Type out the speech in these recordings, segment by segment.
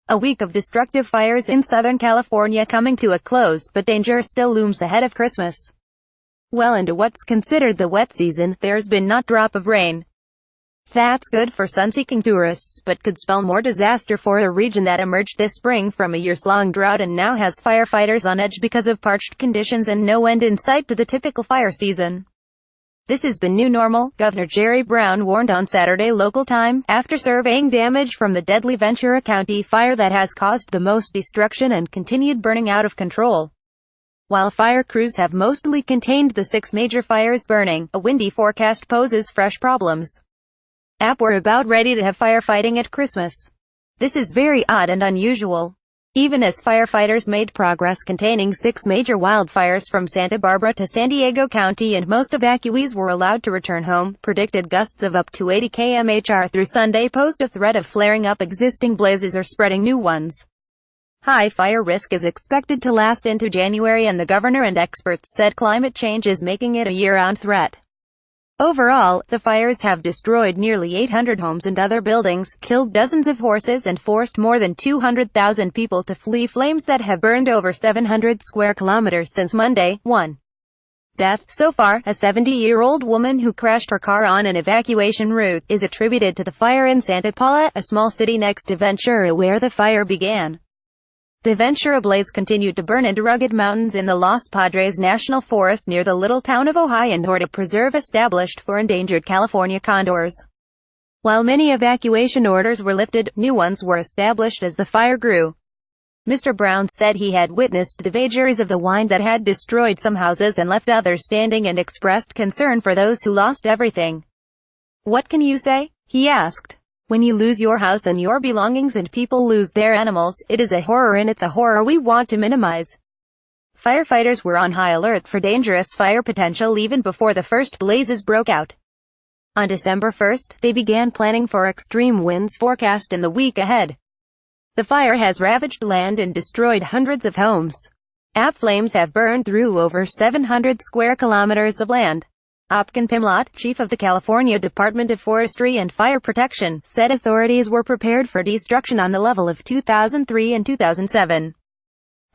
A week of destructive fires in Southern California coming to a close, but danger still looms ahead of Christmas. Well into what's considered the wet season, there's been not a drop of rain. That's good for sunseeking tourists, but could spell more disaster for a region that emerged this spring from a years-long drought and now has firefighters on edge because of parched conditions and no end in sight to the typical fire season. This is the new normal, Govenor Jerry Brown warned on Saturday local time, after surveying damage from the deadly Ventura County fire that has caused the most destruction and continued burning out of control. While fire crews have mostly contained the 6 major fires burning, a windy forecast poses fresh problems. We're about ready to have firefighting at Christmas. This is very odd and unusual. Even as firefighters made progress containing 6 major wildfires from Santa Barbara to San Diego County and most evacuees were allowed to return home, predicted gusts of up to 80 km/h through Sunday pose a threat of flaring up existing blazes or spreading new ones. High fire risk is expected to last into January, and the governor and experts said climate change is making it a year-round threat. Overall, the fires have destroyed nearly 800 homes and other buildings, killed dozens of horses and forced more than 200,000 people to flee flames that have burned over 700 square kilometers since Monday. One death so far, a 70-year-old woman who crashed her car on an evacuation route, is attributed to the fire in Santa Paula, a small city next to Ventura where the fire began. The Ventura blaze continued to burn into rugged mountains in the Los Padres National Forest near the little town of Ojai and Horta Preserve established for endangered California condors. While many evacuation orders were lifted, new ones were established as the fire grew. Mr. Brown said he had witnessed the vagaries of the wind that had destroyed some houses and left others standing, and expressed concern for those who lost everything. "What can you say?" he asked. "When you lose your house and your belongings and people lose their animals, it is a horror, and it's a horror we want to minimize." Firefighters were on high alert for dangerous fire potential even before the first blazes broke out. On December 1st, they began planning for extreme winds forecast in the week ahead. The fire has ravaged land and destroyed hundreds of homes. Flames have burned through over 700 square kilometers of land. Opkin Pimlott, chief of the California Department of Forestry and Fire Protection, said authorities were prepared for destruction on the level of 2003 and 2007.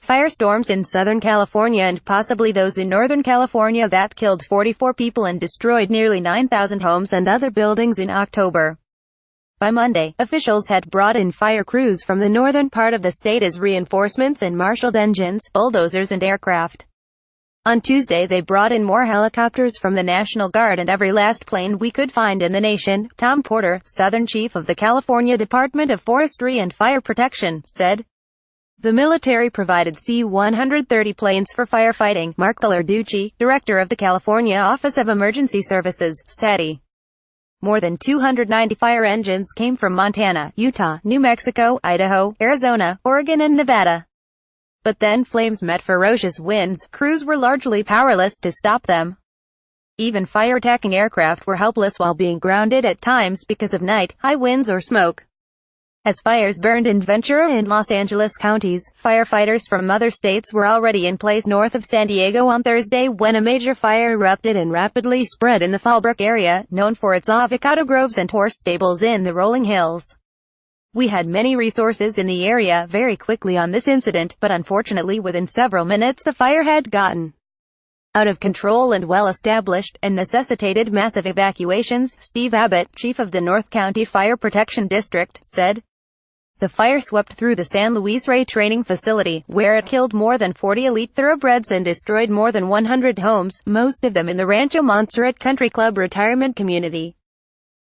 Firestorms in Southern California and possibly those in Northern California that killed 44 people and destroyed nearly 9,000 homes and other buildings in October. By Monday, officials had brought in fire crews from the northern part of the state as reinforcements and marshaled engines, bulldozers and aircraft. On Tuesday they brought in more helicopters from the National Guard and every last plane we could find in the nation. Tom Porter, Southern Chief of the California Department of Forestry and Fire Protection, said. The military provided C-130 planes for firefighting. Mark Gallarducci, Director of the California Office of Emergency Services, said. More than 290 fire engines came from Montana, Utah, New Mexico, Idaho, Arizona, Oregon and Nevada. But then flames met ferocious winds. Crews were largely powerless to stop them. Even fire-attacking aircraft were helpless while being grounded at times because of night, high winds or smoke. As fires burned in Ventura and Los Angeles counties, firefighters from other states were already in place north of San Diego on Thursday when a major fire erupted and rapidly spread in the Fallbrook area, known for its avocado groves and horse stables in the rolling hills. We had many resources in the area very quickly on this incident, but unfortunately within several minutes the fire had gotten out of control and well established, and necessitated massive evacuations. Steve Abbott, chief of the North County Fire Protection District, said. The fire swept through the San Luis Rey training facility, where it killed more than 40 elite thoroughbreds and destroyed more than 100 homes, most of them in the Rancho Montserrat Country Club retirement community.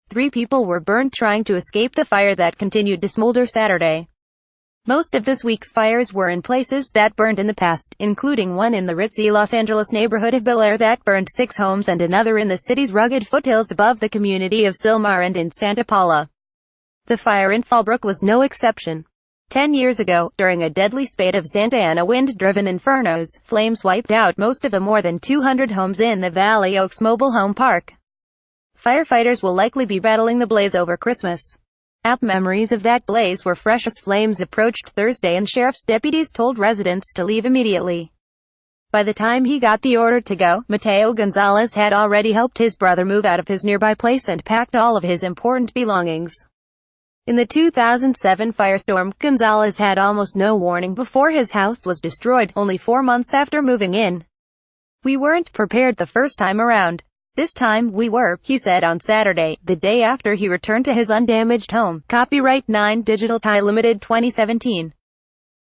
3 people were burned trying to escape the fire that continued to smolder Saturday. Most of this week's fires were in places that burned in the past, including one in the ritzy Los Angeles neighborhood of Bel Air that burned 6 homes and another in the city's rugged foothills above the community of Silmar and in Santa Paula. The fire in Fallbrook was no exception. 10 years ago, during a deadly spate of Santa Ana wind-driven infernos, flames wiped out most of the more than 200 homes in the Valley Oaks Mobile Home Park. Firefighters will likely be battling the blaze over Christmas. Memories of that blaze were fresh as flames approached Thursday and sheriff's deputies told residents to leave immediately. By the time he got the order to go, Mateo Gonzalez had already helped his brother move out of his nearby place and packed all of his important belongings. In the 2007 firestorm, Gonzalez had almost no warning before his house was destroyed, only 4 months after moving in. "We weren't prepared the first time around. This time, we were," he said on Saturday, the day after he returned to his undamaged home. Copyright 9 Digital Thai Limited 2017.